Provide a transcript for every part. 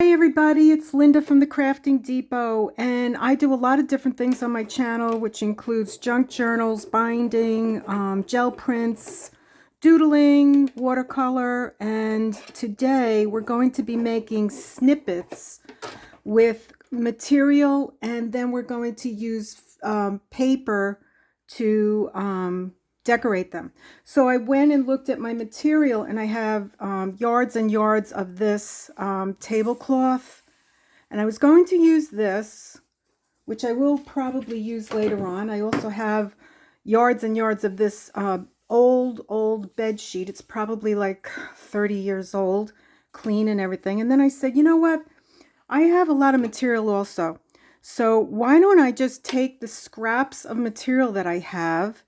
Hey everybody, it's Linda from the Crafting Depot, and I do a lot of different things on my channel, which includes junk journals, binding, gel prints, doodling, watercolor, and today we're going to be making snippets with material, and then we're going to use paper to decorate them. So I went and looked at my material, and I have yards and yards of this tablecloth, and I was going to use this, which I will probably use later on. I also have yards and yards of this old bed sheet. It's probably like 30 years old, clean and everything. And then I said, you know what? I have a lot of material also. So why don't I just take the scraps of material that I have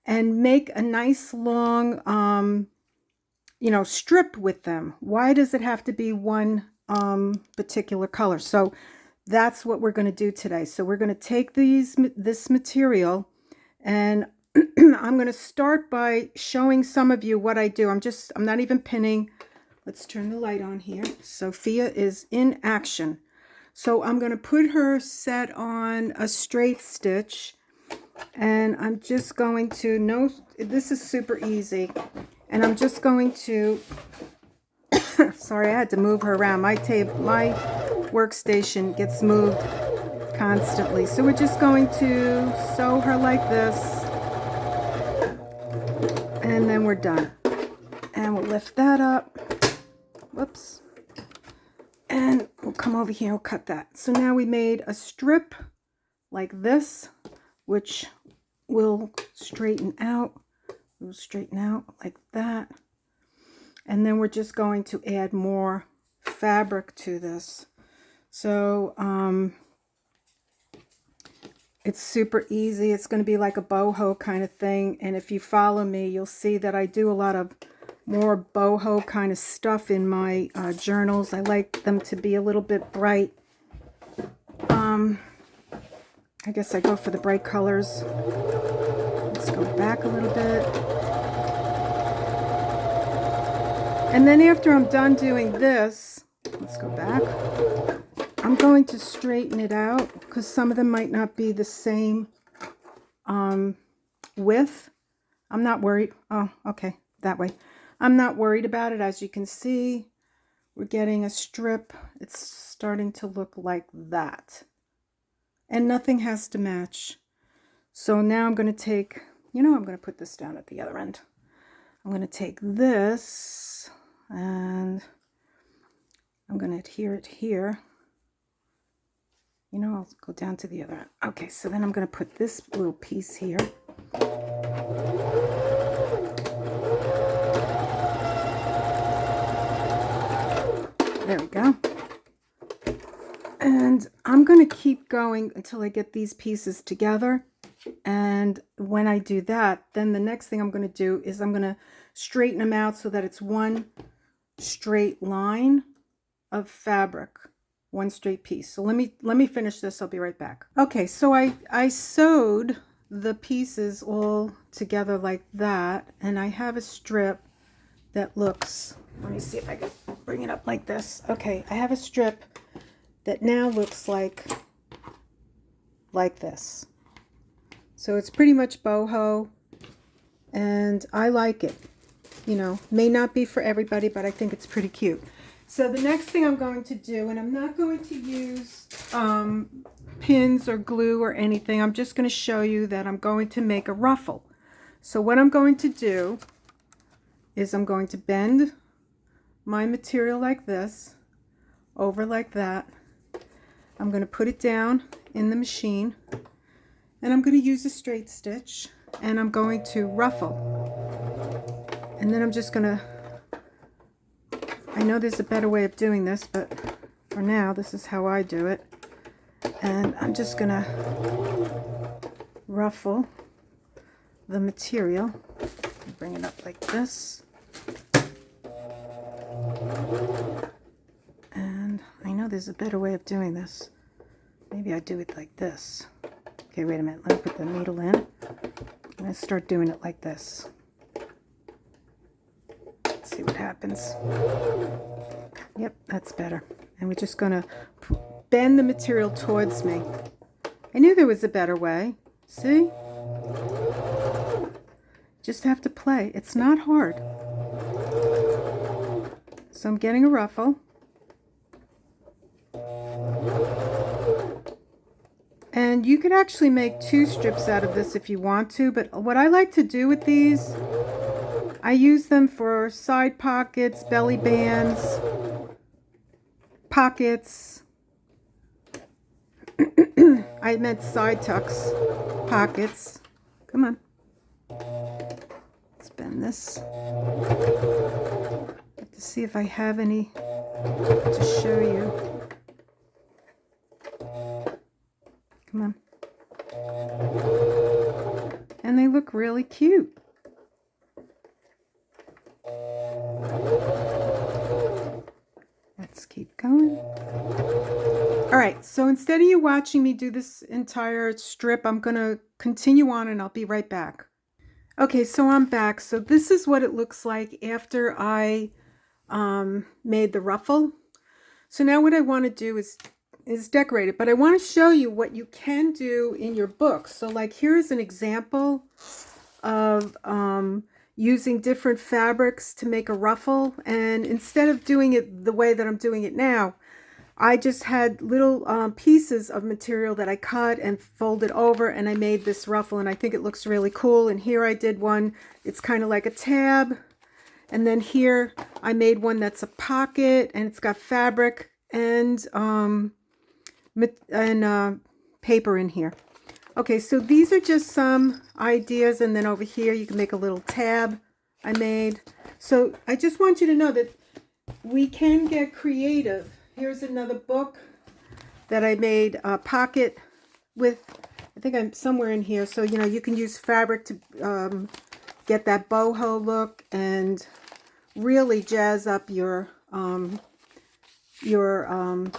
and make a nice long, strip with them? Why does it have to be one particular color? So that's what we're going to do today. So we're going to take this material, and I'm going to start by showing some of you what I do. I'm not even pinning. Let's turn the light on here. Sophia is in action. So I'm going to put her set on a straight stitch, and I'm just going to, this is super easy, and I'm just going to, sorry, I had to move her around. My workstation gets moved constantly. So we're just going to sew her like this, and then we're done. And we'll lift that up. Whoops. And we'll come over here, we'll cut that. So now we made a strip like this, which will straighten out. We'll straighten out like that. And then we're just going to add more fabric to this. So it's super easy. It's going to be like a boho kind of thing. And if you follow me, you'll see that I do a lot of more boho kind of stuff in my journals. I like them to be a little bit bright. I guess I go for the bright colors. Let's go back a little bit. And then after I'm done doing this, let's go back. I'm going to straighten it out because some of them might not be the same width. I'm not worried. Oh, okay, that way. I'm not worried about it. As you can see, we're getting a strip. It's starting to look like that. And nothing has to match. So now I'm going to take, I'm going to put this down at the other end. I'm going to take this and I'm going to adhere it here. I'll go down to the other end. Okay, so then I'm going to put this little piece here. There we go. And I'm going to keep going until I get these pieces together. And when I do that, then the next thing I'm going to do is I'm going to straighten them out so that it's one straight line of fabric, one straight piece. So let me finish this. I'll be right back. Okay, so I sewed the pieces all together like that, and I have a strip that looks, let me see if I can bring it up like this. Okay, I have a strip that now looks like this. So it's pretty much boho, and I like it. May not be for everybody, but I think it's pretty cute. So the next thing I'm going to do, and I'm not going to use pins or glue or anything, I'm just going to show you that I'm going to make a ruffle. So what I'm going to do is I'm going to bend my material like this, over like that. I'm going to put it down in the machine, and I'm going to use a straight stitch, and I'm going to ruffle. And then I'm just going to, I know there's a better way of doing this, but for now, this is how I do it. And I'm just going to ruffle the material. Bring it up like this. And I know there's a better way of doing this. Maybe I do it like this. Okay, wait a minute. Let me put the needle in. I'm going to start doing it like this. Let's see what happens. Yep, that's better. And we're just going to bend the material towards me. I knew there was a better way. See? Just have to play. It's not hard. So I'm getting a ruffle. And you could actually make 2 strips out of this if you want to, but what I like to do with these, I use them for side pockets, belly bands, pockets. I meant side tucks, pockets. Come on. Let's bend this. Have to see if I have any to show you. Come on. And they look really cute. Let's keep going. All right, so instead of you watching me do this entire strip, I'm going to continue on and I'll be right back. Okay, so I'm back. So this is what it looks like after I made the ruffle. So now what I want to do is decorate it, but I want to show you what you can do in your book. So like here's an example of using different fabrics to make a ruffle, and instead of doing it the way that I'm doing it now, I just had little pieces of material that I cut and folded over, and I made this ruffle, and I think it looks really cool. And here I did one, it's kind of like a tab, and then here I made one that's a pocket, and it's got fabric and paper in here. Okay, so these are just some ideas, and then over here you can make a little tab I made. So I just want you to know that we can get creative. Here's another book that I made a pocket with. I think I'm somewhere in here. So, you know, you can use fabric to get that boho look and really jazz up your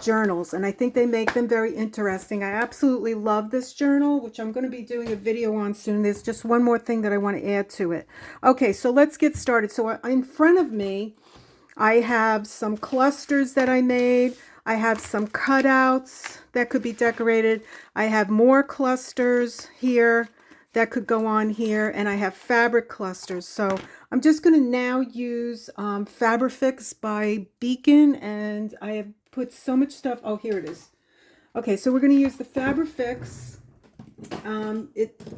journals. And I think they make them very interesting. I absolutely love this journal, which I'm going to be doing a video on soon. There's just one more thing that I want to add to it. Okay, so let's get started. So in front of me, I have some clusters that I made. I have some cutouts that could be decorated. I have more clusters here that could go on here, and I have fabric clusters. So I'm just going to now use Fabrifix by Beacon, and I have put so much stuff. Oh, here it is. Okay, so we're going to use the Fabrifix.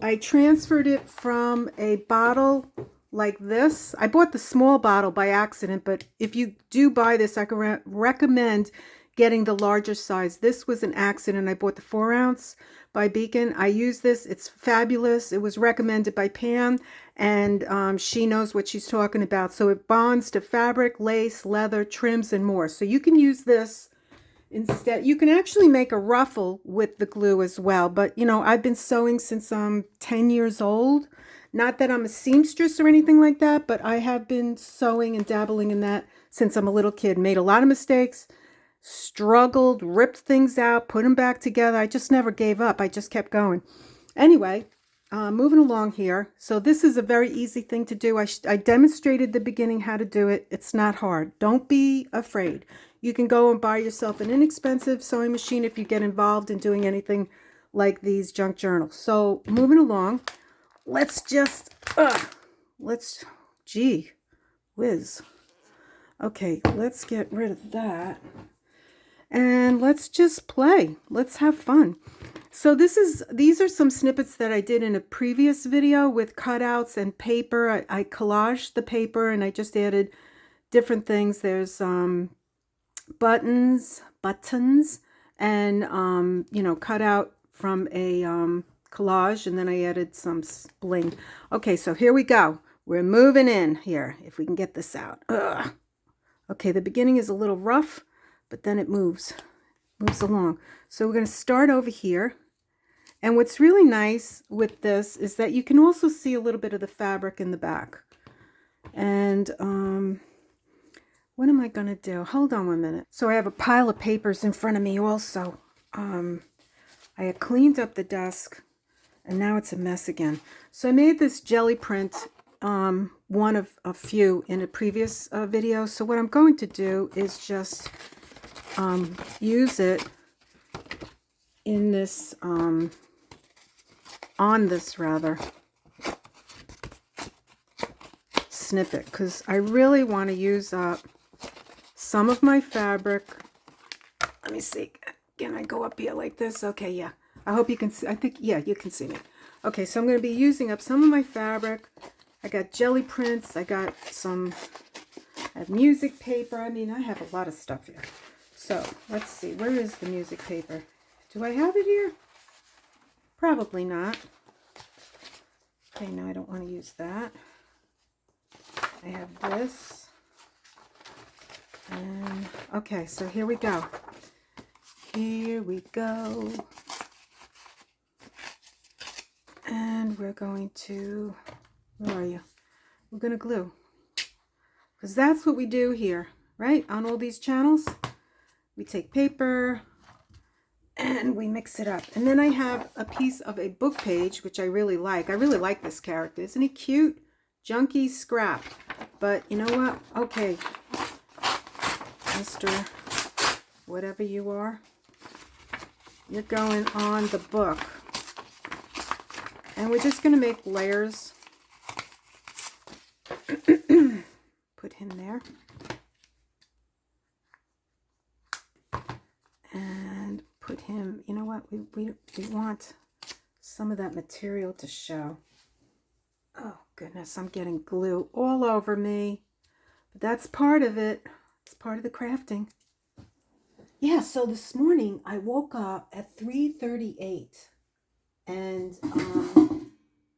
I transferred it from a bottle like this. I bought the small bottle by accident, but if you do buy this, I can recommend getting the larger size. This was an accident. I bought the 4 ounce by Beacon. I use this. It's fabulous. It was recommended by Pam, and she knows what she's talking about. So it bonds to fabric, lace, leather, trims, and more. So you can use this instead. You can actually make a ruffle with the glue as well. But, you know, I've been sewing since I'm 10 years old. Not that I'm a seamstress or anything like that, but I have been sewing and dabbling in that since I'm a little kid. Made a lot of mistakes, struggled, ripped things out, put them back together. I just never gave up. I just kept going. Anyway, moving along here. So this is a very easy thing to do. I demonstrated at the beginning how to do it. It's not hard. Don't be afraid. You can go and buy yourself an inexpensive sewing machine if you get involved in doing anything like these junk journals. So moving along. Let's just, gee whiz. Okay, let's get rid of that. And let's just play. Let's have fun. So these are some snippets that I did in a previous video with cutouts and paper. I collaged the paper and I just added different things. There's buttons, and, you know, cut out from a collage, and then I added some bling. Okay, so here we go. We're moving in here, if we can get this out. Ugh. Okay, the beginning is a little rough, but then it moves along. So we're going to start over here. And what's really nice with this is that you can also see a little bit of the fabric in the back. And what am I going to do? Hold on 1 minute. So I have a pile of papers in front of me also. I had cleaned up the desk, and now it's a mess again. So I made this jelly print, one of a few in a previous video. So what I'm going to do is just use it in this, on this rather, snippet, because I really want to use up some of my fabric. Let me see. Can I go up here like this? Okay, yeah. I hope you can see. I think, yeah, you can see me. Okay, so I'm going to be using up some of my fabric. I got jelly prints. I got some, I have music paper. I mean, I have a lot of stuff here. So, let's see. Where is the music paper? Do I have it here? Probably not. Okay, no, I don't want to use that. I have this. And, okay, so here we go. Here we go. And we're going to, where are you? We're going to glue. Because that's what we do here, right? On all these channels. We take paper and we mix it up. And then I have a piece of a book page, which I really like. I really like this character. Isn't he cute? Junkie Scrap. But you know what? Okay. Mr. Whatever you are. You're going on the book. And we're just going to make layers. Put him there. And put him, you know what? We want some of that material to show. Oh, goodness, I'm getting glue all over me. But that's part of it. It's part of the crafting. Yeah, so this morning I woke up at 3:38. And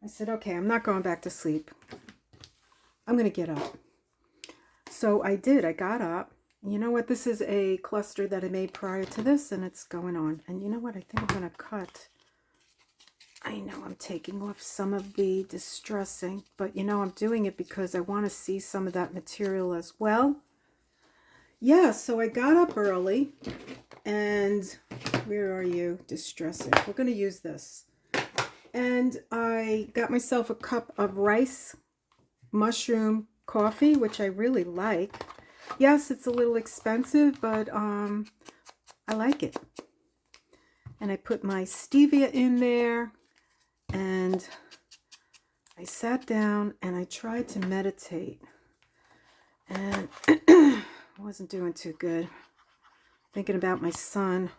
I said, okay, I'm not going back to sleep. I'm going to get up. So I did. I got up. You know what? This is a cluster that I made prior to this, and it's going on. And you know what? I think I'm going to cut. I know I'm taking off some of the distressing, but you know, I'm doing it because I want to see some of that material as well. Yeah, so I got up early, and where are you? Distressing. We're going to use this. And I got myself a cup of rice mushroom coffee, which I really like. Yes, it's a little expensive, but I like it. And I put my stevia in there, and I sat down and I tried to meditate. And I wasn't doing too good. Thinking about my son,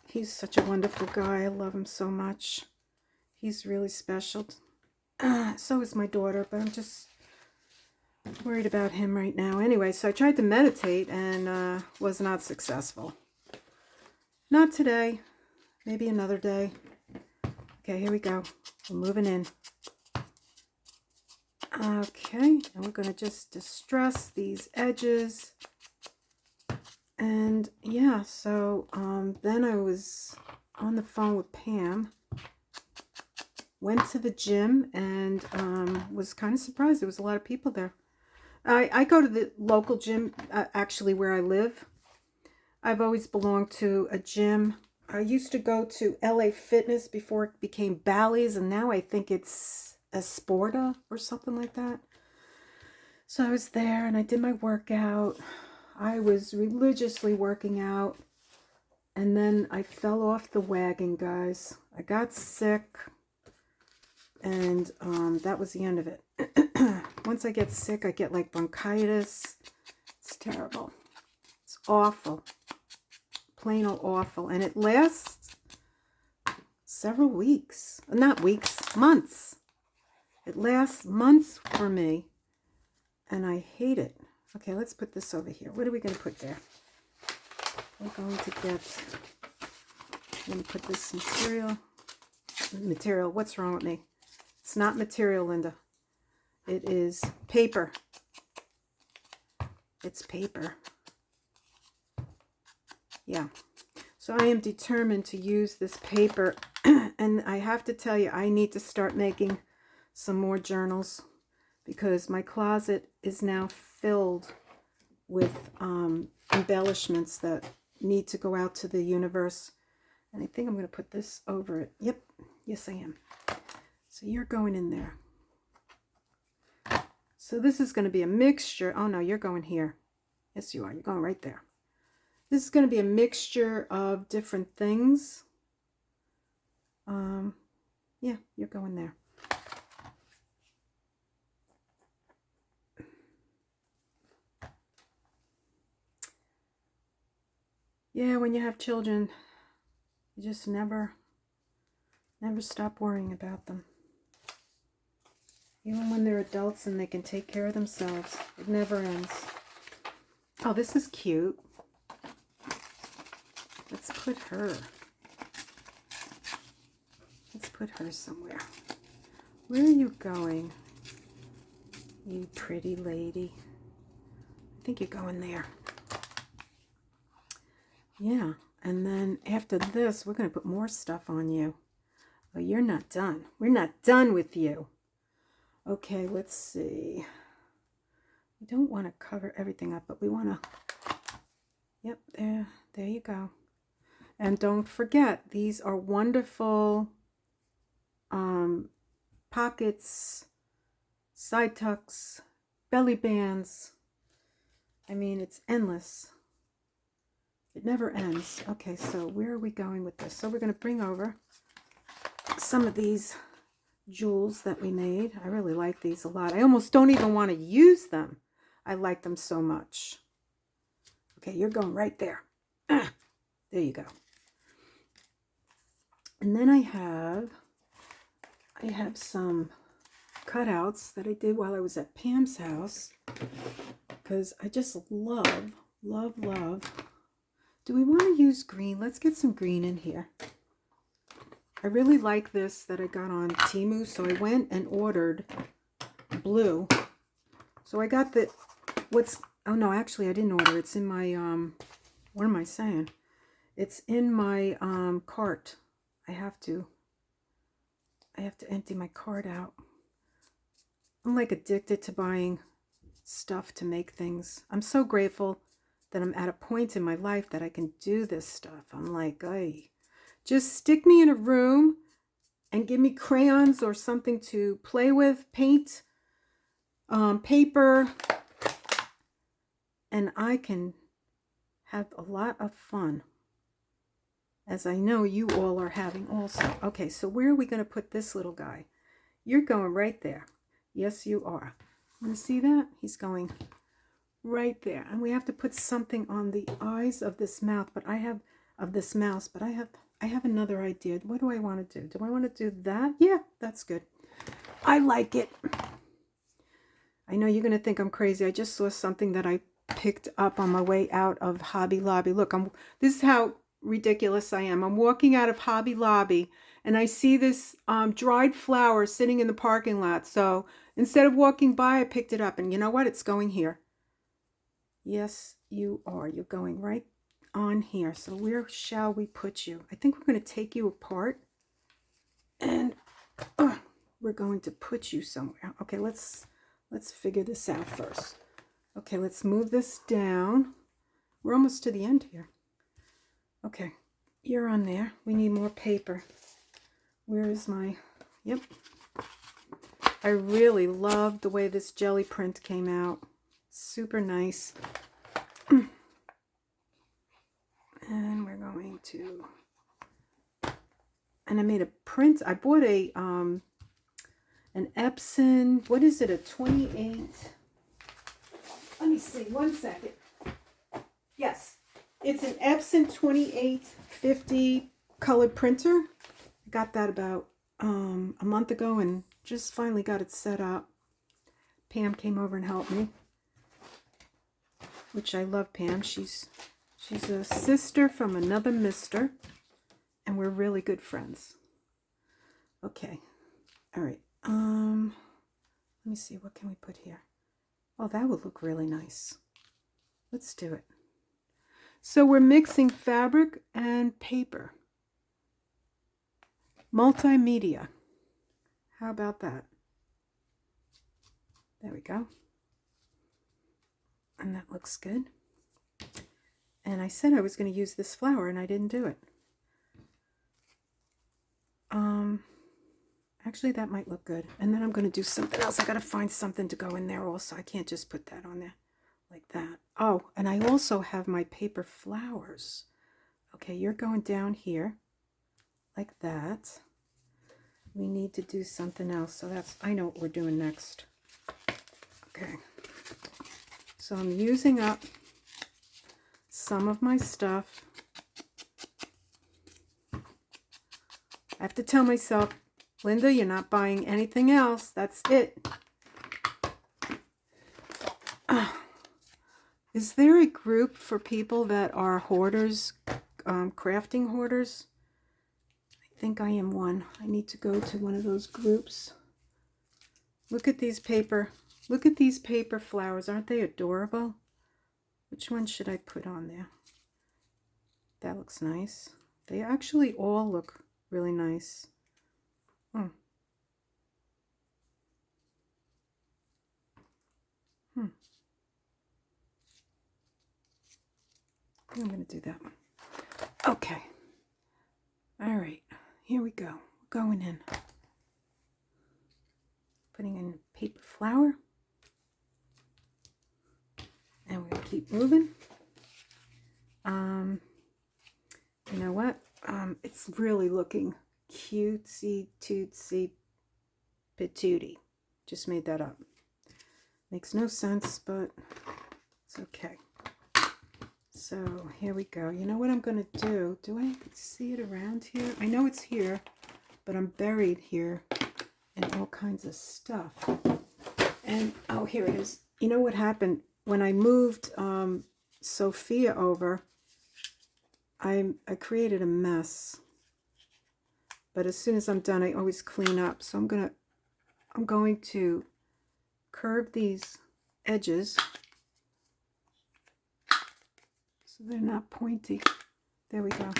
he's such a wonderful guy. I love him so much. He's really special. So is my daughter, but I'm just worried about him right now. Anyway, so I tried to meditate and was not successful. Not today. Maybe another day. Okay, here we go. We're moving in. Okay, and we're going to just distress these edges. And yeah, so then I was on the phone with Pam. Went to the gym and was kind of surprised. There was a lot of people there. I go to the local gym, actually, where I live. I've always belonged to a gym. I used to go to LA Fitness before it became Bally's, and now I think it's Esporta or something like that. So I was there and I did my workout. I was religiously working out, and then I fell off the wagon, guys. I got sick. And that was the end of it. Once I get sick, I get like bronchitis. It's terrible. It's awful. Plain old awful. And it lasts several weeks. Not weeks, months. It lasts months for me. And I hate it. Okay, let's put this over here. What are we going to put there? We're going to get... I'm going to put this material. What's wrong with me? It's not material, Linda. It is paper. It's paper. Yeah. So I am determined to use this paper. And I have to tell you, I need to start making some more journals, because my closet is now filled with embellishments that need to go out to the universe. And I think I'm going to put this over it. Yep. Yes, I am. So you're going in there. So this is going to be a mixture. Oh, no, you're going here. Yes, you are. You're going right there. This is going to be a mixture of different things. Yeah, you're going there. Yeah, when you have children, you just never stop worrying about them. Even when they're adults and they can take care of themselves, it never ends. Oh, this is cute. Let's put her. Let's put her somewhere. Where are you going, you pretty lady? I think you're going there. Yeah, and then after this, we're going to put more stuff on you. Oh, you're not done. We're not done with you. Okay, let's see. We don't want to cover everything up, but we want to... Yep, there you go. And don't forget, these are wonderful pockets, side tucks, belly bands. I mean, it's endless. It never ends. Okay, so where are we going with this? So we're going to bring over some of these jewels that we made. I really like these a lot. I almost don't even want to use them. I like them so much. Okay, you're going right there. There you go. And then I have some cutouts that I did while I was at Pam's house, because I just love. Do we want to use green? Let's get some green in here. I really like this that I got on Temu, so I went and ordered blue. So I got the, oh no, actually I didn't order. It's in my, what am I saying? It's in my cart. I have to empty my cart out. I'm like addicted to buying stuff to make things. I'm so grateful that I'm at a point in my life that I can do this stuff. I'm like, hey, just stick me in a room and give me crayons or something to play with, paint, paper, and I can have a lot of fun, as I know you all are having also. Okay, so where are we going to put this little guy? You're going right there. Yes, you are. Want to see that? He's going right there. And we have to put something on the eyes of this mouth, but I have another idea. What do I want to do? Do I want to do that? Yeah, that's good. I like it. I know you're going to think I'm crazy. I just saw something that I picked up on my way out of Hobby Lobby. Look, this is how ridiculous I am. I'm walking out of Hobby Lobby and I see this dried flower sitting in the parking lot. So instead of walking by, I picked it up. And you know what? It's going here. Yes, you are. You're going right on here. So where shall we put you? I think we're going to take you apart and we're going to put you somewhere. Okay, let's figure this out first. Okay, let's move this down. We're almost to the end here. Okay, you're on there. We need more paper. Where is my... Yep. I really love the way this jelly print came out. Super nice. And we're going to... And I made a print. I bought a an Epson. What is it? A 28... Let me see. 1 second. Yes. It's an Epson 2850 colored printer. I got that about a month ago and just finally got it set up. Pam came over and helped me, which I love Pam. She's a sister from another mister, and we're really good friends. Okay. All right. Let me see. What can we put here? Oh, that would look really nice. Let's do it. So we're mixing fabric and paper. Multimedia. How about that? There we go. And that looks good. And I said I was going to use this flower and I didn't do it. Actually, that might look good. And then I'm going to do something else. I got to find something to go in there also. I can't just put that on there. like that. Oh, and I also have my paper flowers. Okay, you're going down here like that. We need to do something else. So that's, I know what we're doing next. Okay. So I'm using up some of my stuff. I have to tell myself, Linda, you're not buying anything else. That's it. Is there a group for people that are hoarders, crafting hoarders? I think I am one. I need to go to one of those groups. Look at these paper flowers. Aren't they adorable? Which one should I put on there? That looks nice. They actually all look really nice. I'm going to do that one. Okay. All right. Here we go. We're going in. Putting in paper flower. And we're going to keep moving. You know what? It's really looking cutesy, tootsy, patootie. Just made that up. Makes no sense, but it's okay. So here we go. You know what I'm going to do? Do I see it around here? I know it's here, but I'm buried here in all kinds of stuff. And, oh, here it is. You know what happened? When I moved Sophia over, I created a mess. But as soon as I'm done, I always clean up. So I'm going to curve these edges so they're not pointy. There we go.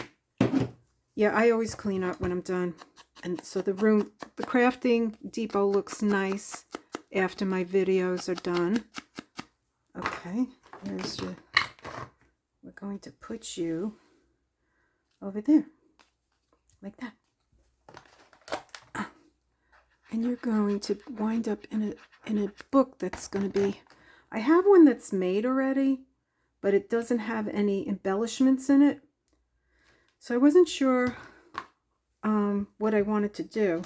Yeah, I always clean up when I'm done. And so the crafting depot looks nice after my videos are done. Okay, we're going to put you over there, like that. And you're going to wind up in a book that's going to be, I have one that's made already, but it doesn't have any embellishments in it. So I wasn't sure what I wanted to do.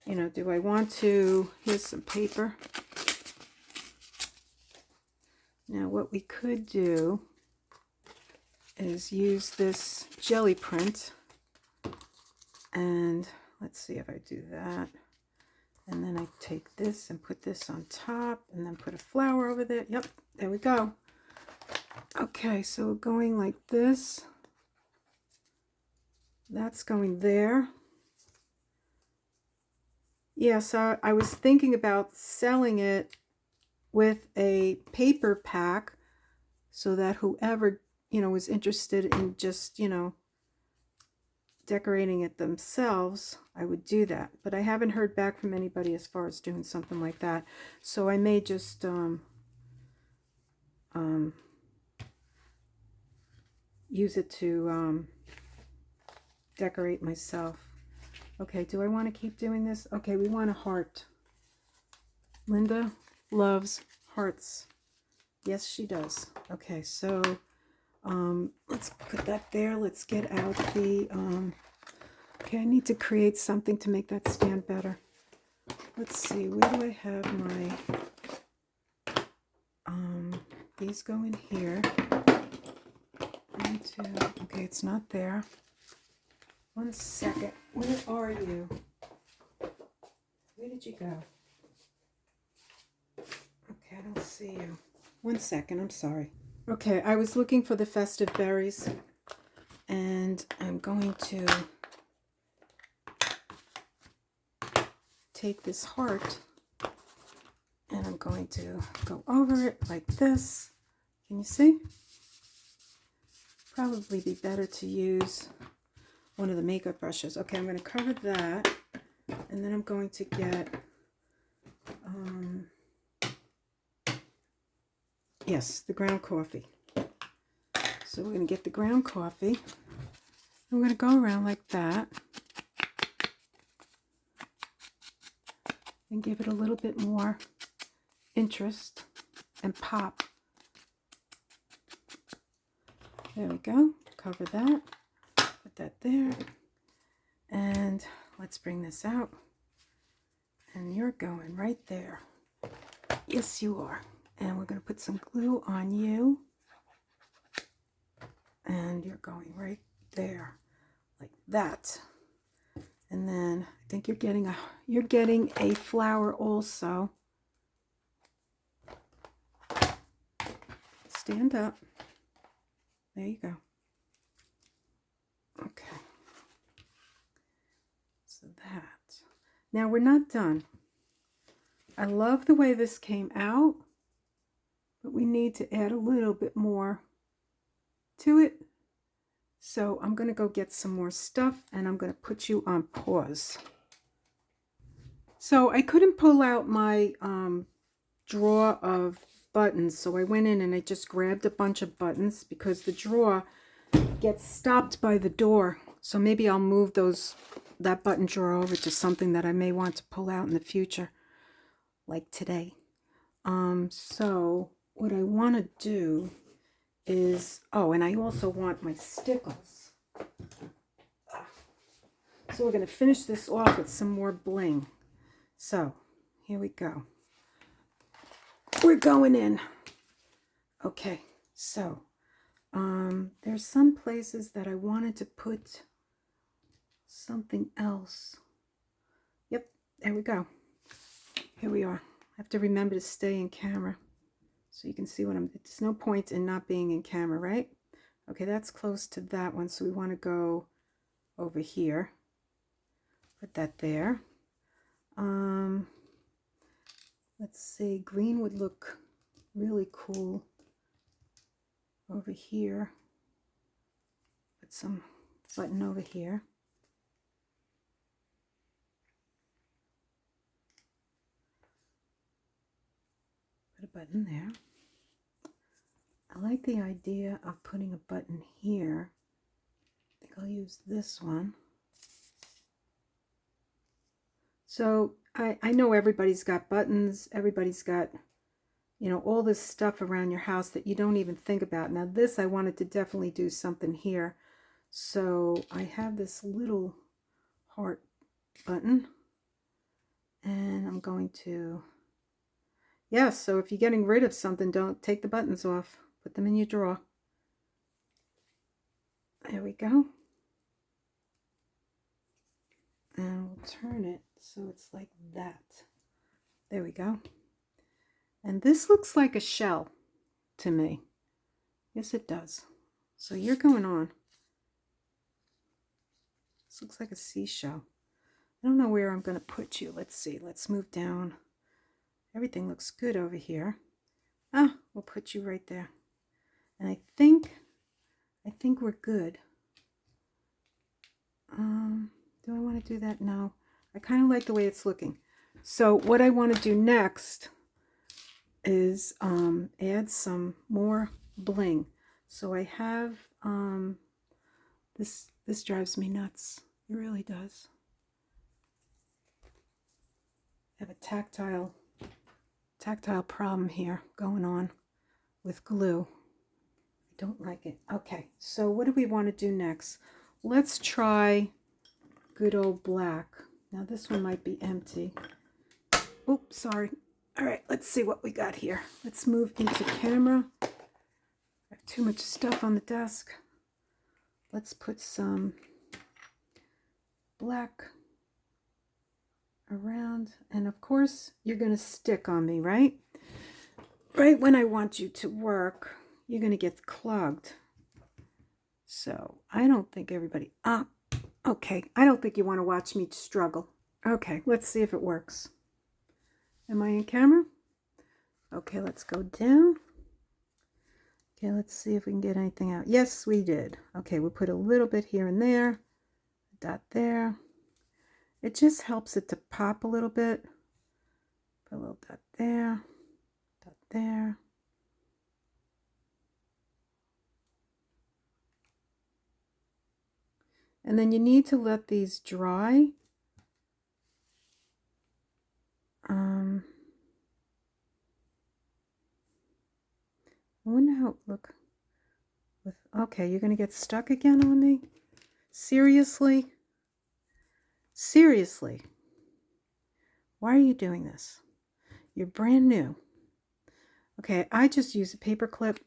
You know, do I want to, here's some paper. Now what we could do is use this jelly print, and let's see if I do that. And then I take this and put this on top, and then put a flower over there. Yep, there we go. Okay, so going like this. That's going there. Yeah, so I was thinking about selling it with a paper pack so that whoever, you know, was interested in just, you know, decorating it themselves, I would do that. But I haven't heard back from anybody as far as doing something like that. So I may just use it to decorate myself. Okay, do I want to keep doing this? Okay, we want a heart. Linda loves hearts. Yes, she does. Okay, so let's put that there. Let's get out the okay, I need to create something to make that stand better. Let's see, where do I have my these go in here. Okay, it's not there. 1 second. Where are you? Where did you go? Okay, I don't see you. 1 second, I'm sorry. Okay, I was looking for the festive berries, and I'm going to take this heart, and I'm going to go over it like this. Can you see? Probably be better to use one of the makeup brushes. Okay, I'm going to cover that, and then I'm going to get yes, the ground coffee. So we're going to get the ground coffee. I'm going to go around like that and give it a little bit more interest. and pop. There we go. Cover that. Put that there. And let's bring this out. And you're going right there. Yes, you are. And we're going to put some glue on you. And you're going right there. Like that. And then I think you're getting a flower also. Stand up. There you go. Okay. So that. Now we're not done. I love the way this came out, but we need to add a little bit more to it. So I'm going to go get some more stuff and I'm going to put you on pause. So I couldn't pull out my drawer of buttons, so I went in and I just grabbed a bunch of buttons because the drawer gets stopped by the door. So maybe I'll move that button drawer over to something that I may want to pull out in the future, like today. So what I want to do is, oh, and I also want my stickles. So we're going to finish this off with some more bling. So here we go. We're going in. Okay, so there's some places that I wanted to put something else. Yep, there we go. Here we are. I have to remember to stay in camera so you can see what there's no point in not being in camera, right? Okay, that's close to that one, so we want to go over here. Put that there. Let's see, green would look really cool over here. Put some button over here. Put a button there. I like the idea of putting a button here. I think I'll use this one. So I know everybody's got buttons, everybody's got, you know, all this stuff around your house that you don't even think about. Now this, I wanted to definitely do something here. So I have this little heart button and I'm going to, yes, so if you're getting rid of something, don't take the buttons off. Put them in your drawer. There we go. And we'll turn it so it's like that. There we go. And this looks like a shell to me. Yes, it does. So you're going on. This looks like a seashell. I don't know where I'm going to put you. Let's see. Let's move down. Everything looks good over here. Ah, we'll put you right there. And I think we're good. Do I want to do that? No. I kind of like the way it's looking. So what I want to do next is add some more bling. So I have this drives me nuts. It really does. I have a tactile problem here going on with glue. I don't like it. Okay, so what do we want to do next? Let's try good old black. Now this one might be empty. Oops, sorry. All right, let's see what we got here. Let's move into camera. I have too much stuff on the desk. Let's put some black around. And of course, you're going to stick on me, right? Right when I want you to work, you're going to get clogged. So I don't think everybody... okay. I don't think you want to watch me struggle. Okay, let's see if it works. Am I in camera? Okay, let's go down. Okay, let's see if we can get anything out. Yes, we did. Okay, we'll put a little bit here and there. A dot there. It just helps it to pop a little bit. Put a little dot there. Dot there. And then you need to let these dry. I wonder how, look. Okay, you're going to get stuck again on me? Seriously? Seriously? Why are you doing this? You're brand new. Okay, I just used a paper clip.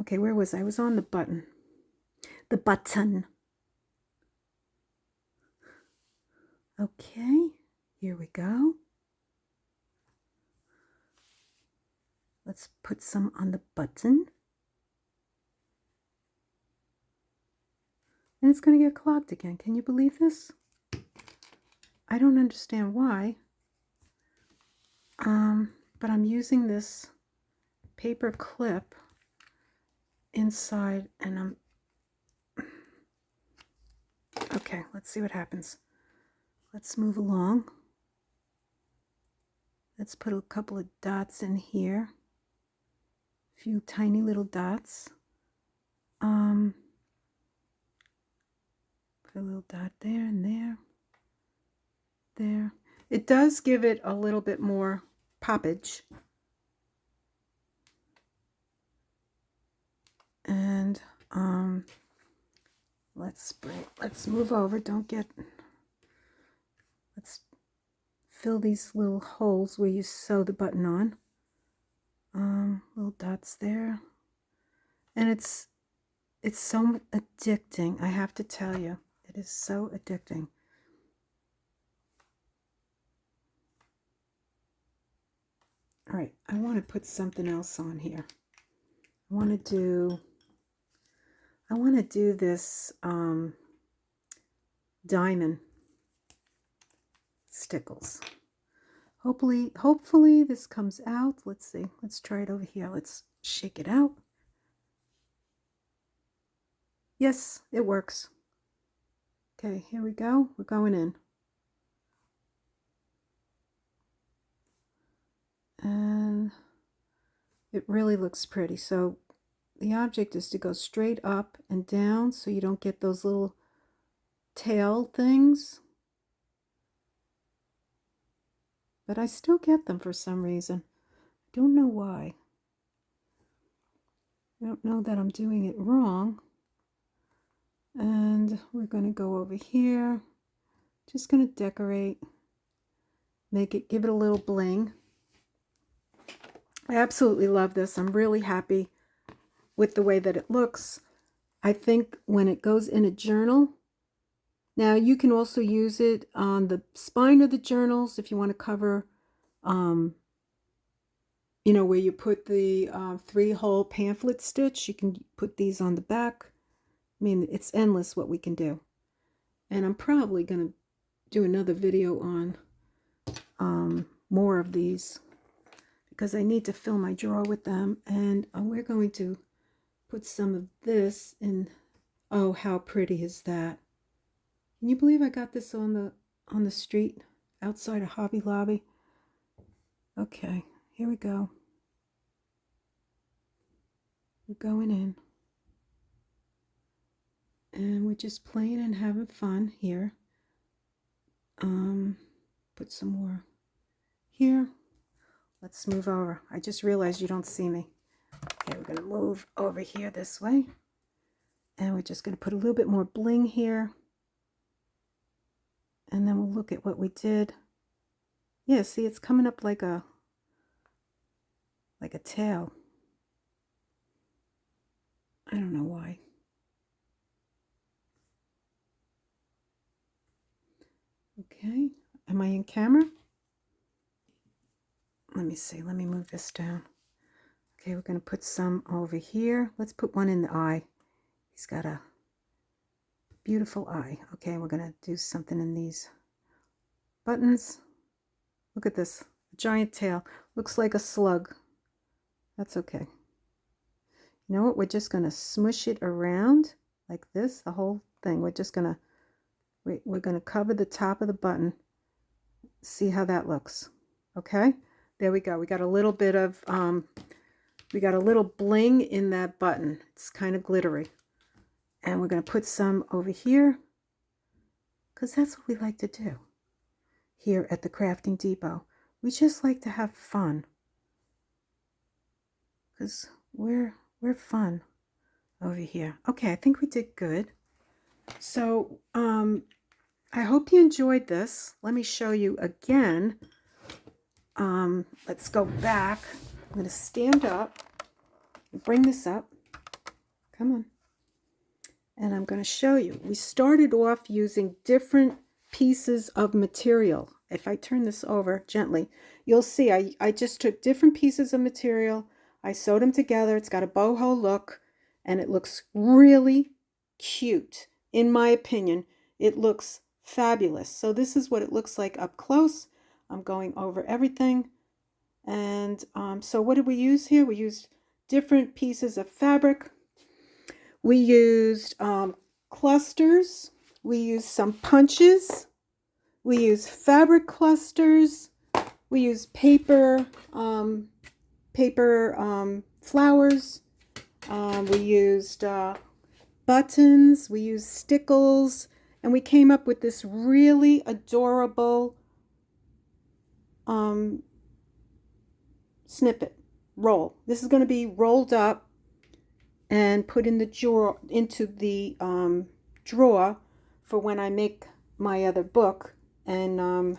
Okay, where was I? I was on the button. The button. Okay, here we go. Let's put some on the button. And it's going to get clogged again. Can you believe this? I don't understand why. But I'm using this paper clip inside and I'm... Okay, let's see what happens. Let's move along. Let's put a couple of dots in here. A few tiny little dots. Put a little dot there and there. There. It does give it a little bit more poppage. And let's move over. Let's fill these little holes where you sew the button on. Little dots there. And it's so addicting, I have to tell you. It is so addicting. All right, I want to put something else on here. I want to do this diamond stickles. Hopefully this comes out. Let's see. Let's try it over here. Let's shake it out. Yes, it works. Okay, here we go. We're going in. And it really looks pretty. So the object is to go straight up and down so you don't get those little tail things. But I still get them for some reason. I don't know why. I don't know that I'm doing it wrong. And we're going to go over here. Just going to decorate. Give it a little bling. I absolutely love this. I'm really happy with the way that it looks. I think when it goes in a journal, now you can also use it on the spine of the journals if you want to cover, you know, where you put the 3-hole pamphlet stitch. You can put these on the back. I mean, it's endless what we can do. And I'm probably going to do another video on more of these because I need to fill my drawer with them. And we're going to put some of this in. Oh, how pretty is that? Can you believe I got this on the street outside of Hobby Lobby? Okay, here we go. We're going in. And we're just playing and having fun here. Put some more here. Let's move over. I just realized you don't see me. Okay, we're going to move over here this way. And we're just going to put a little bit more bling here. And then we'll look at what we did. Yeah, see, it's coming up like a tail. I don't know why. Okay, am I in camera? Let me see, let me move this down. Okay, we're going to put some over here. Let's put one in the eye. He's got a beautiful eye. Okay, we're going to do something in these buttons. Look at this, a giant tail. Looks like a slug. That's okay. You know what? We're just going to smush it around like this, the whole thing. We're just going to, we're going to cover the top of the button. See how that looks. Okay, there we go. We got a little bit of, we got a little bling in that button. It's kind of glittery. And we're going to put some over here because that's what we like to do here at the Crafting Depot. We just like to have fun. because we're fun over here. Okay, I think we did good. So I hope you enjoyed this. Let me show you again. Let's go back. I'm going to stand up, bring this up. Come on. And I'm going to show you. We started off using different pieces of material. If I turn this over gently, you'll see I just took different pieces of material. I sewed them together. It's got a boho look, and it looks really cute. In my opinion, it looks fabulous. So this is what it looks like up close. I'm going over everything. And so what did we use here? We used different pieces of fabric. We used clusters. We used some punches. We used fabric clusters. We used paper flowers. We used buttons. We used stickles. And we came up with this really adorable snippet roll. This is going to be rolled up and put in the drawer, into the drawer for when I make my other book. And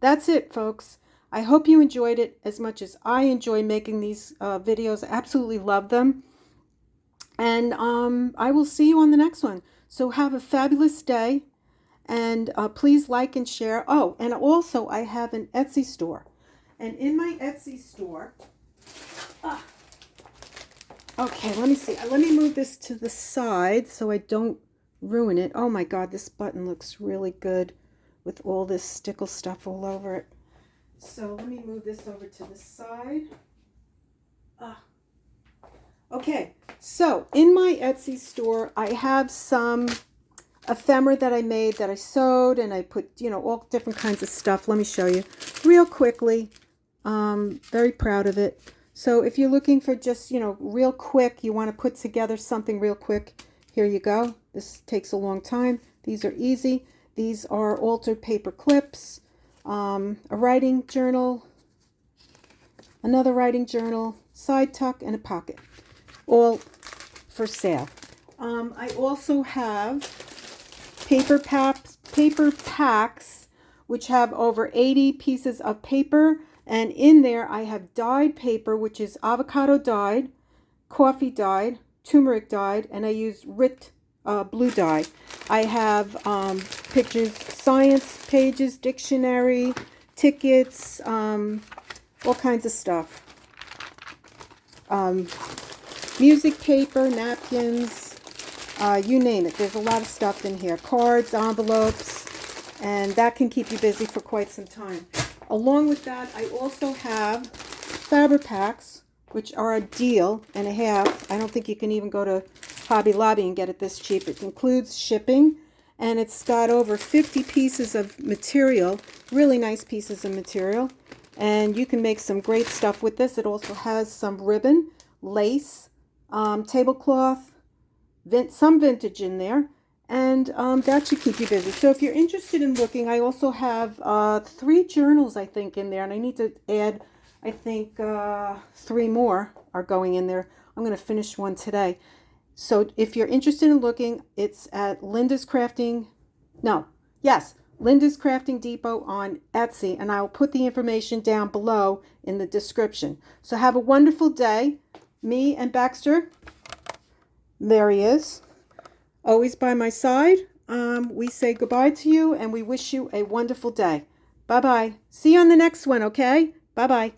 that's it, folks. I hope you enjoyed it as much as I enjoy making these videos. I absolutely love them. And I will see you on the next one. So have a fabulous day. And please like and share. Oh, and also I have an Etsy store. And in my Etsy store, okay, let me see. Let me move this to the side so I don't ruin it. Oh my God, this button looks really good with all this stickle stuff all over it. So let me move this over to the side. Okay, so in my Etsy store, I have some ephemera that I made that I sewed, and I put, all different kinds of stuff. Let me show you real quickly. Very proud of it. So if you're looking for just, real quick, you want to put together something real quick, here you go. This takes a long time. These are easy. These are altered paper clips, a writing journal, another writing journal, side tuck, and a pocket, all for sale. I also have paper packs, which have over 80 pieces of paper. And in there, I have dyed paper, which is avocado dyed, coffee dyed, turmeric dyed, and I use RIT blue dye. I have pictures, science pages, dictionary, tickets, all kinds of stuff. Music paper, napkins, you name it. There's a lot of stuff in here. Cards, envelopes, and that can keep you busy for quite some time. Along with that, I also have Fabri packs, which are a deal and a half. I don't think you can even go to Hobby Lobby and get it this cheap. It includes shipping, and it's got over 50 pieces of material, really nice pieces of material, and you can make some great stuff with this. It also has some ribbon, lace, tablecloth, some vintage in there. And that should keep you busy. So if you're interested in looking, I also have 3 journals, I think, in there. And I need to add, I think, 3 more are going in there. I'm going to finish one today. So if you're interested in looking, it's at Linda's Crafting Depot on Etsy. And I'll put the information down below in the description. So have a wonderful day. Me and Baxter, there he is, always by my side. We say goodbye to you, and we wish you a wonderful day. Bye-bye. See you on the next one, okay? Bye-bye.